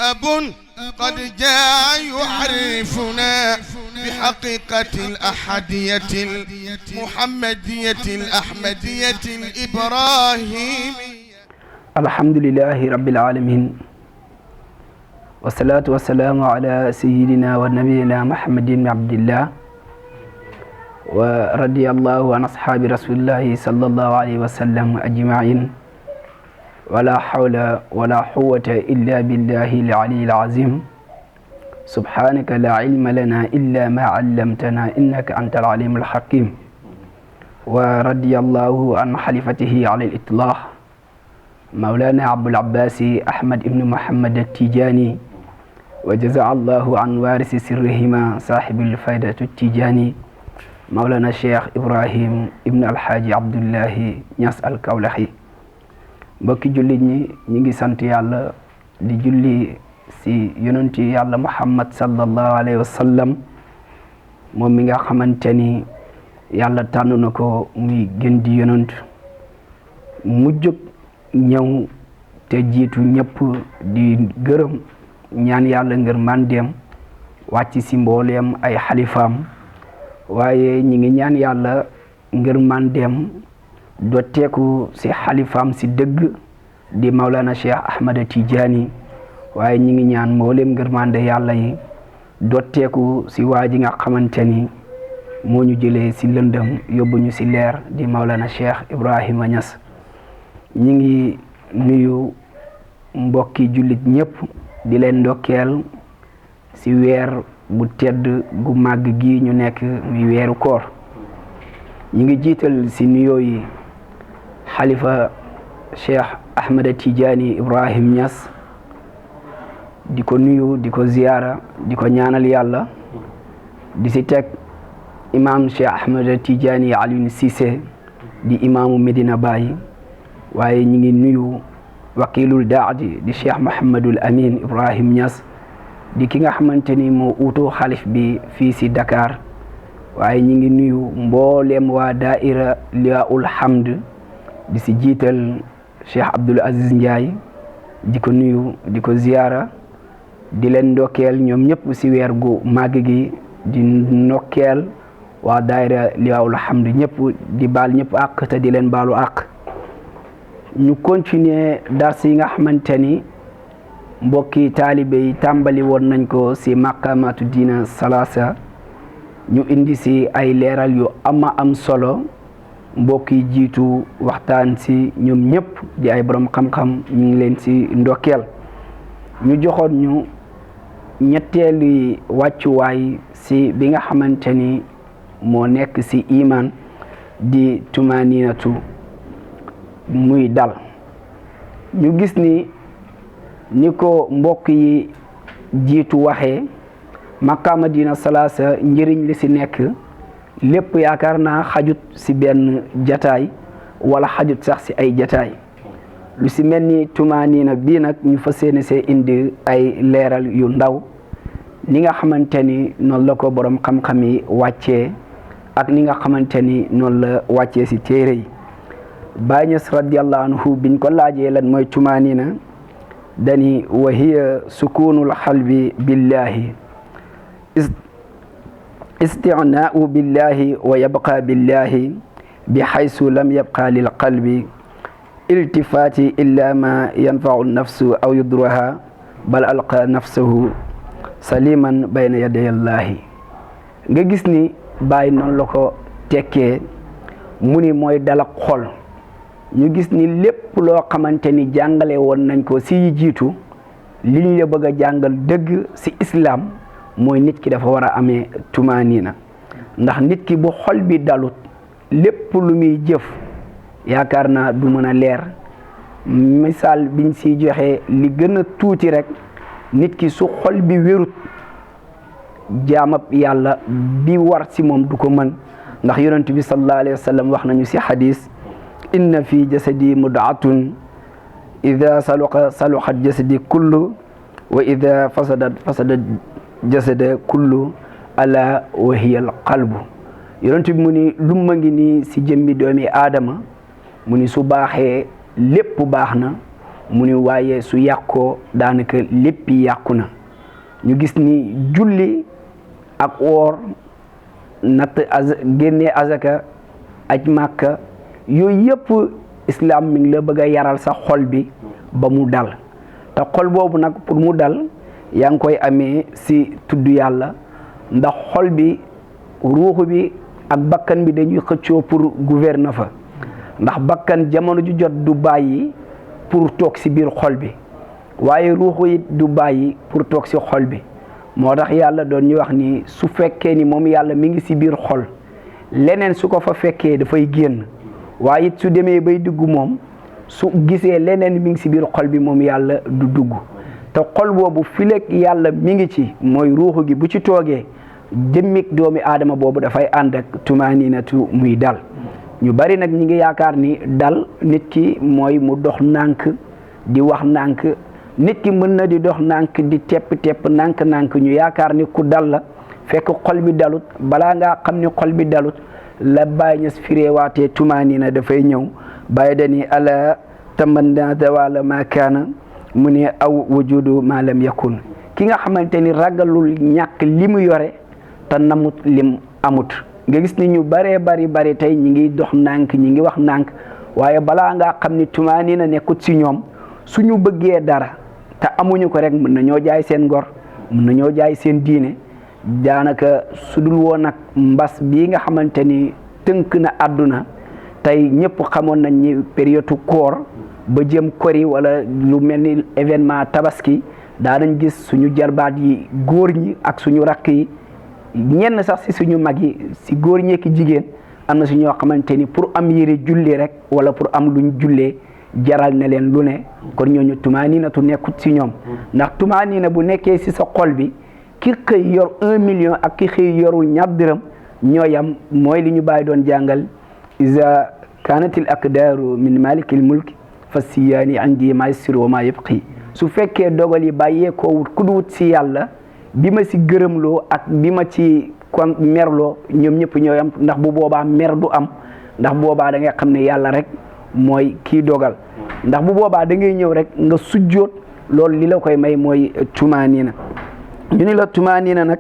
أب قد جاء يعرفنا بحقيقة الأحدية المحمدية الأحمدية الإبراهيمية. الحمد لله رب العالمين، والصلاة والسلام على سيدنا ونبينا محمد بن عبد الله، ورضي الله عن أصحاب رسول الله صلى الله عليه وسلم أجمعين، ولا حول ولا قوة إلا بالله العلي العظيم. سبحانك لا علم لنا إلا ما علمتنا إنك أنت العليم الحكيم. ورضي الله عن خليفته على الإطلاق مولانا عبد العباس أحمد بن محمد التيجاني، وجزا الله عن وارث سرهما صاحب الفائدة التيجاني مولانا الشيخ إبراهيم ابن الحاج عبد الله نياس الكولخي. mbokki jullit ñi ñi ngi sant yàlla di julli si yonenti yàlla muhammad sallallahu alayhi wa sallam, moom mi nga xamante ni yàlla tànn na ko muy gën di yonent mu jóg ñëw te jiitu ñëpp di gërëm ñaan yàlla ngir mandeem wàcc si mbooleem ay xalifaam, waaye ñi ngi ñaan yàlla ngir mandeem dotteeku si xalifaam si dëgg di Maulana Cheikh Ahmad Tidiane, waaye ñi ngi ñaan mbooleem ngir mande yàlla yi dotteeku si waa ji nga xamante ni moo ñu jëlee si lëndëm yóbbu ñu si leer di Maulana Cheikh Ibrahima Niass. ñi ngi nuyu mbokki jullit ñëpp di leen ndokkeel si weer bu tedd gu màgg gi ñu nekk muy weeru koor. ñi ngi jiital si nuyoo yi xalifa Cheikh Ahmad Tidiane Ibrahim Niass, di ko nuyu di ko ziyaara di ko ñaanal yàlla, di si teg imam Cheikh Ahmad Tidiane Alioune Cissé di imaamu Medina Baye, waaye ñi ngi nuyu wakilul daadi di Cheikh Mouhamadul Amin Ibrahim Niass di ki nga xamante ni moo uutoo xalif bi fii si Dakar, waaye ñi ngi nuyu mbooleem waa daaira Liwaa'ul Hamd di si jiital Cheikh Abdoul Aziz Ndiaye, di ko nuyu di ko ziyaara di leen ndokkeel ñoom ñëpp si weer gu màgg gi, di ndokkeel waa daaira Liwaa'ul Hamd ñëpp, di baal ñëpp àq te di leen baalu àq. ñu continuer dars yi nga xamante ni mbokki taalibe yi tàmbali woon nañ ko si maqamatu diina salaasa, ñu indi si ay leeral yu am solo. mbokk yi jiitu waxtaan si ñoom ñëpp di ay borom xam-xam, ñu ngi leen si ndokkeel. ñu joxoon ñu ñetteelu wàccuwaay si bi nga xamante ni moo nekk si iman di tumaninatu, muy dal. ñu gis ni ko mbokk yi jiitu waxee maqaama diina salaasa njëriñ li si nekk lépp yaakaar naa xajut si benn jataay wala xajut sax si ay jataay. lu si mel ni tumaaniina bii nag ñu fas yéene see indi ay leeral yu ndaw, ni nga xamante ni noonu la ko borom xam-xam yi wàccee ak ni nga xamante ni noonu la wàccee si téere yi. Baay Ñas radiyallahu anhu biñ ko laajee lan mooy tumaaniina, dani wa hiya sukunul xalbi billahi isticnaau billahi wa yabqa billahi bi xaysu lam yabqa lil qalbi iltifaati illa ma yanfau nafsu aw yudruha bal alqa nafsahu saliman bayna yaday allahi. nga gis ni Baay noonu la ko tekkee, mu ni mooy dalak xol. ñu gis ni lépp loo xamante ni jàngale woon nañ ko si jiitu, liñ la bëgg a jàngal dëgg si islam mooy nit ki dafa war a amee tumaaniina. ndax nit ki bu xol bi dalut, lépp lu muy jëf yaakaar naa du mën a leer. misaal biñ si joxe li gën a tuuti rek, nit ki su xol bi wérut, jaamab yàlla bi war si moom du ko mën. ndax yonent bi sallallahu alayhi wa sallam wax nañu si xadis, inna fi jasadi mudaatun ida saluxat jasadi kullu wa ida fasadat jasada kullu ala wa hiya al qalbu. yonent bi mu ni lu ma ngi nii si jëmmi doomi aadama, mu ni su baaxee lépp baax na, mu ni waaye su yàqoo daanaka lépp yàqu na. ñu gis ni julli ak woor natt génnee azaka aj màkka yooyu yëpp islam mi ngi la bëgg a yaral sa xol bi ba mu dal te xol boobu nag pour mu dal yaa ngi koy amee si tudd yàlla ndax xol bi ruuxu bi ak bakkan bi dañuy xëccoo pour gouverner fa ndax bakkan jamono ju jot du bàyyi pour toog si biir xol bi waaye ruuxu it du bàyyi pour toog si xol bi moo tax yàlla doon ñu wax ni su fekkee ni moom yàlla mi ngi si biir xol leneen su ko fa fekkee dafay génn waaye it su demee bay dugg moom su gisee leneen mi ngi si biir xol bi moom yàlla du dugg te xol boobu fileeg yàlla mi ngi ci mooy ruuxu gi bu ci toogee jëmmik doomi aadama boobu dafay ànd ak tumaaninatu muy dal ñu bari nag ñi ngi yaakaar ni dal nit ki mooy mu dox nànk di wax nànk nit ki mën na di dox nànk di tepp nànk ñu yaakaar ni ku dal la fekk xol bi dalut balaa ngaa xam ni xol bi dalut la bàyyi ñas fireewaatee tumaanina dafay ñëw bàyyi dani ala tamanna zawala ma kaana mu ne aw wujudu ma lam yakun ki nga xamante ni ragalul ñàkk li mu yore te namut lim amut nga gis ni ñu baree bari tey ñi ngi dox nànk ñi ngi wax nànk waaye balaa ngaa xam ni tumaanina nekkut si ñoom suñu bëggee dara te amuñu ko rek mën na ñoo jaay seen ngor mën na ñoo jaay seen diine daanaka su dul woon nag mbas bii nga xamante ni tënk na àdduna tey ñëpp xamoon nañ ni période koor ba jëm kori wala lu mel ni événement tabaski daanañ gis suñu jarbaat yi góor ñi ak suñu rakk yi ñenn sax si suñu mag yi si góor ñi ki jigéen am na si ñoo xamante ni pour am yére julli rek wala pour am luñ jullee jaral na leen lu ne kon ñooñu tumaaniinatu nekkut si ñoom ndax tumaaniina bu nekkee si sa xol bi ki xëy yor 1 million ak ki xëy yorul ñaar dërëm ñooyam mooy li ñu bàyyi doon jàngal iza kaanatil aqdaaru min malikil mulk fa siyaani andi ma yassiru wa ma yabqi su fekkee dogal yi bàyyeekoo wut ku wut si yàlla bi ma si gërëmloo ak bi ma ci kon merloo ñoom ñëpp ñooyam ndax bu boobaa mer du am ndax boobaa da ngay xam ne yàlla rek mooy kii dogal ndax bu boobaa da ngay ñëw rek nga sujjoot loolu li la koy may mooy tumaaniina ñu ni la tumaaniina nag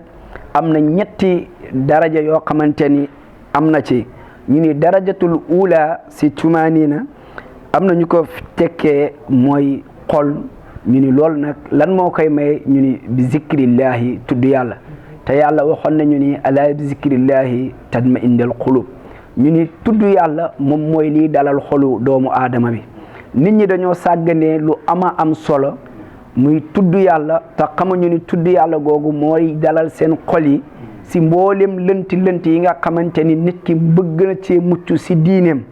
am na ñetti daraja yoo xamante ni am na ci ñu ni darajatul ula si tumaaniina am na ñu ko tekkee mooy xol ñu ni loolu nag lan moo koy may ñu ni bi zikrillahi tudd yàlla te yàlla waxoon nañu ni ala bi zikrillahi tatma indal xulub ñu ni tudd yàlla moom mooy lii dalal xolu doomu aadama bi nit ñi dañoo sàgganee lu am solo muy tudd yàlla te xamuñu ni tudd yàlla googu mooy dalal seen xol yi si mboolem lënt yi nga xamante ni nit ki bëgg na cee mucc si diineem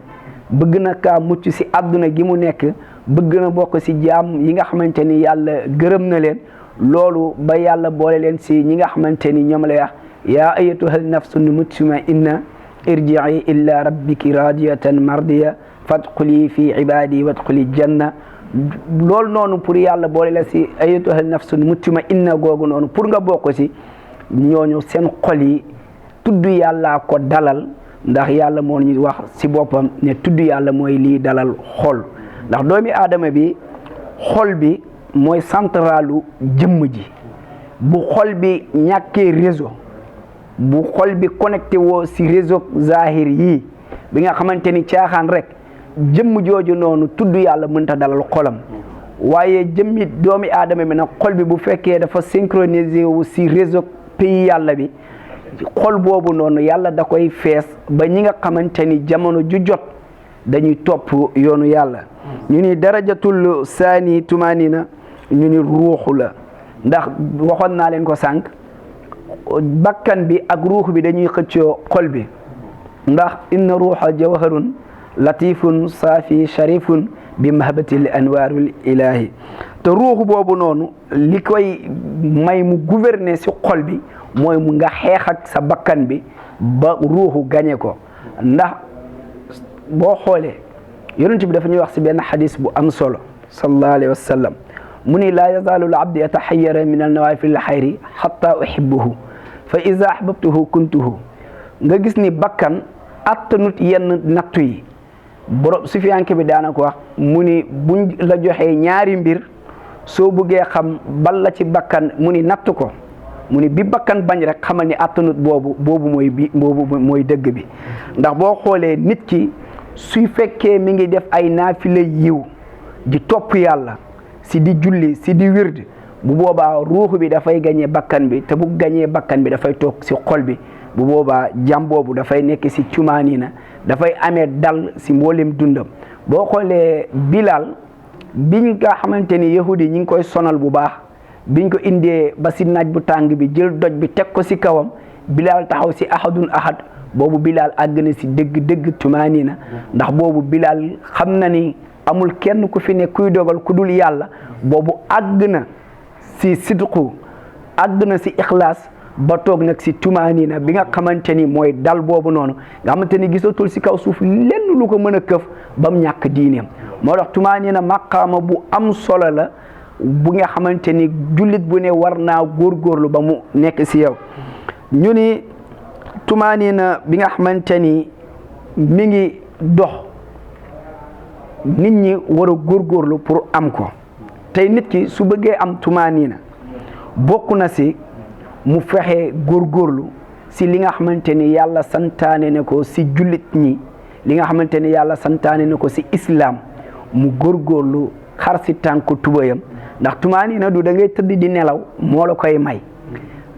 bëgg na kaa mucc si àdduna gi mu nekk bëgg na bokk si jaam yi nga xamante ni yàlla gërëm na leen loolu ba yàlla boole leen si ñi nga xamante ni ñoom lay wax yaa ayyatuhal nafsul mutma'inna irji'i illa rabbiki radiyatan mardiya fadxuli fi ibadi wadxuli janna loolu noonu pour yàlla boole la si ayyatuhal nafsul mutma'inna googu noonu pour nga bokk si ñooñu seen xol yi tudd yàlla ko dalal ndax yàlla moo ñu wax si boppam ne tudd yàlla mooy lii dalal xol ndax doomi aadama bi xol bi mooy centralu jëmm ji bu xol bi ñàkkee réseau bu xol bi connecté woo si réseau zahir yii bi nga xamante ni caaxaan rek jëmm jooju noonu tudd yàlla mënta dalal xolam waaye jëmmi doomi aadama bi nag xol bi bu fekkee dafa synchronisé wu si réseau pays yàlla bi xol boobu noonu yàlla da koy fees ba ñi nga xamante ni jamono ju jot dañuy topp yoonu yàlla ñu ni darajatul saani tumaanina ñu ni ruuxu la ndax waxoon naa leen ko sànq bakkan bi ak ruux bi dañuy xëccoo xol bi ndax inna ruuxa jawharun latifun saafi sharifun bi mahabatil anwarul ilahi te ruuxu boobu noonu li koy may mu gouverner si xol bi mooy mu nga xeex ak sa bakkan bi ba ruuxu gañe ko ndax boo xoolee yonent bi dafa ñuy wax si benn xadis bu am solo sallallahu alayhi wa sallam mu ni laa yazaalu al abdu yataxayyara min al nawaafil al xayri xatta uhibbuhu fa iza ahbabtuhu kuntuhu nga gis ni bakkan attanut yenn nattu yi borom sufiyanke bi daana ko wax mu ni buñ la joxee ñaari mbir soo bëggee xam bal la ci bakkan mu ni natt ko mu ni bi bakkan bañ rek xamal ni attanut boobu mooy dëgg bi ndax boo xoolee nit ki suy fekkee mi ngi def ay naafila yiw di topp yàlla si di julli si di wird bu boobaa ruux bi dafay gañee bakkan bi te bu gañee bakkan bi dafay toog si xol bi bu boobaa jàm boobu dafay nekk si cumaanina dafay amee dal si mboolem dundam boo xoolee Bilal biñ nga xamante ni yahudi ñi ngi koy sonal bu baax biñ ko indee ba si naaj bu tàng bi jël doj bi teg ko si kawam Bilal taxaw si ahadun ahad boobu Bilal àgg na si dëgg tumaanina ndax boobu Bilal xam na ni amul kenn ku fi ne kuy dogal ku dul yàlla boobu àgg na si sidqu àgg na si ixlaas ba toog nag si tumaanina bi nga xamante ni mooy dal boobu noonu nga xamante ni gisatul si kaw suuf lenn lu ko mën a këf ba mu ñàkk diineem moo tax tumaanina maqaama bu am solo la bu nga xamante ni jullit bu ne war naa góorgóorlu ba mu nekk si yow ñu ni tumaanina bi nga xamante ni mi ngi dox nit ñi war a góorgóorlu pour am ko tey nit ki su bëggee am tumaanina bokk na si mu fexe góorgóorlu si li nga xamante ni yàlla santaane ne ko si jullit ñi li nga xamante ni yàlla santaane ne ko si islam mu góorgóorlu xar si tànku tubayam ndax tumaanina du da ngay tëdd di nelaw moo la koy may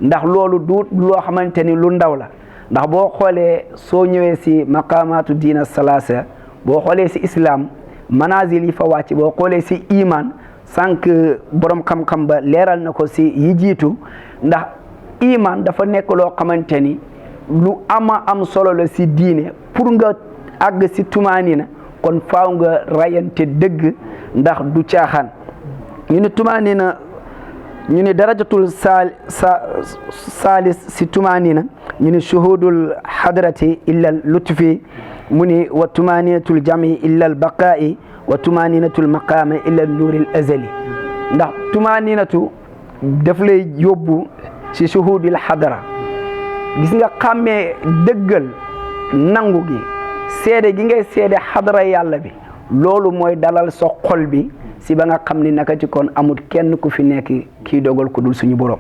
ndax loolu du loo xamante ni lu ndaw la ndax boo xoolee soo ñëwee si maqaamaatu diina salaasa boo xoolee si islam manazil yi fa wàcc boo xoolee si iman sànq borom xam-xam ba leeral na ko si yi jiitu ndax iman dafa nekk loo xamante ni lu am solo la si diine pour nga àgg si tumaanina kon faaw nga rayante dëgg ndax du caaxaan ñu ne tumaanina ñu ne darajatul saalis si tumaanina ñu ne shuhudul hadrati illa lutfi mu ni wa tumaaninatul jami illa al baqaa'i wa tumaaninatul maqaama illa nuuril azali ndax tumaaninatu daf lay yóbbu si shuhudil hadra gis nga xàmmee dëggal nangu gi seede gi ngay seede hadra yàlla bi loolu mooy dalal sa xol bi si ba nga xam ni naka ci kon amul kenn ku fi nekk kii dogal ku dul suñu borom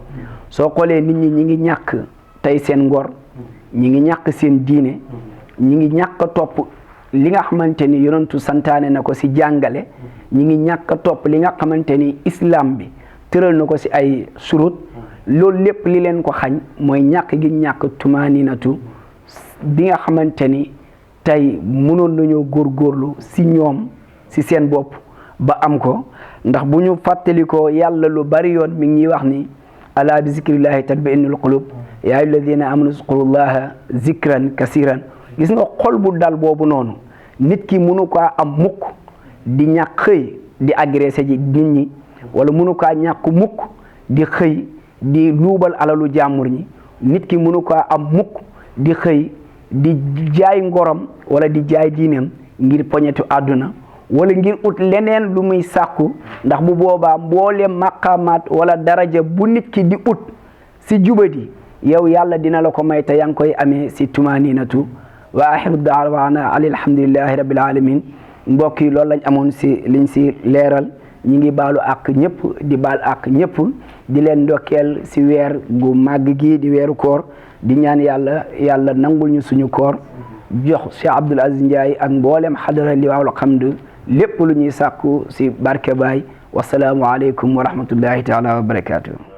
soo xoolee nit ñi ñi ngi ñàkk tey seen ngor ñi ngi ñàkk seen diine ñi ngi ñàkk topp li nga xamante ni yonentu santaane na ko si jàngale ñi ngi ñàkk topp li nga xamante ni islam bi tëral na ko si ay surut loolu lépp li leen ko xañ mooy ñàkk gi ñàkk tumaaninatu bi nga xamante ni tey mënoon nañoo góorgóorlu si ñoom si seen bopp ba am ko ndax bu ñu fàttalikoo yàlla lu bari yoon mi ngi wax ni ala bi zikrillahi tatma'innul qulub yaa ayyuha alladina amanu zkurullaha zikran kasiran gis nga xol bu dal boobu noonu nit ki mënu kaa am mukk di ñàkk xëy di agressé ji nit ñi wala mënu kaa ñàkk mukk di xëy di luubal alalu jàmbur ñi nit ki mënu kaa am mukk di xëy di jaay ngorom wala di jaay diineem ngir poñetu àdduna wala ngir ut leneen lu muy sàkku ndax bu boobaa mboolem maqaamaat wala daraja bu nit ki di ut si jubadi yow yàlla dina la ko may te yaa ngi koy amee si tumaninatu wa axiru daawaana alhamdulillahi rabbil alamin mbokk yi loolu lañ amoon si liñ si leeral ñi ngi baalu ak ñëpp di baal ak ñëpp di leen ndokkeel si weer gu màgg gi di weeru koor di ñaan yàlla nangul ñu suñu koor jox Cheikh Abdoul Aziz Ndiaye ak mboolem xadara li waawul xamdu lépp lu ñuy sàkku si barke baay wasalaamu aleykum wa rahmatullahi taala wa barakatuh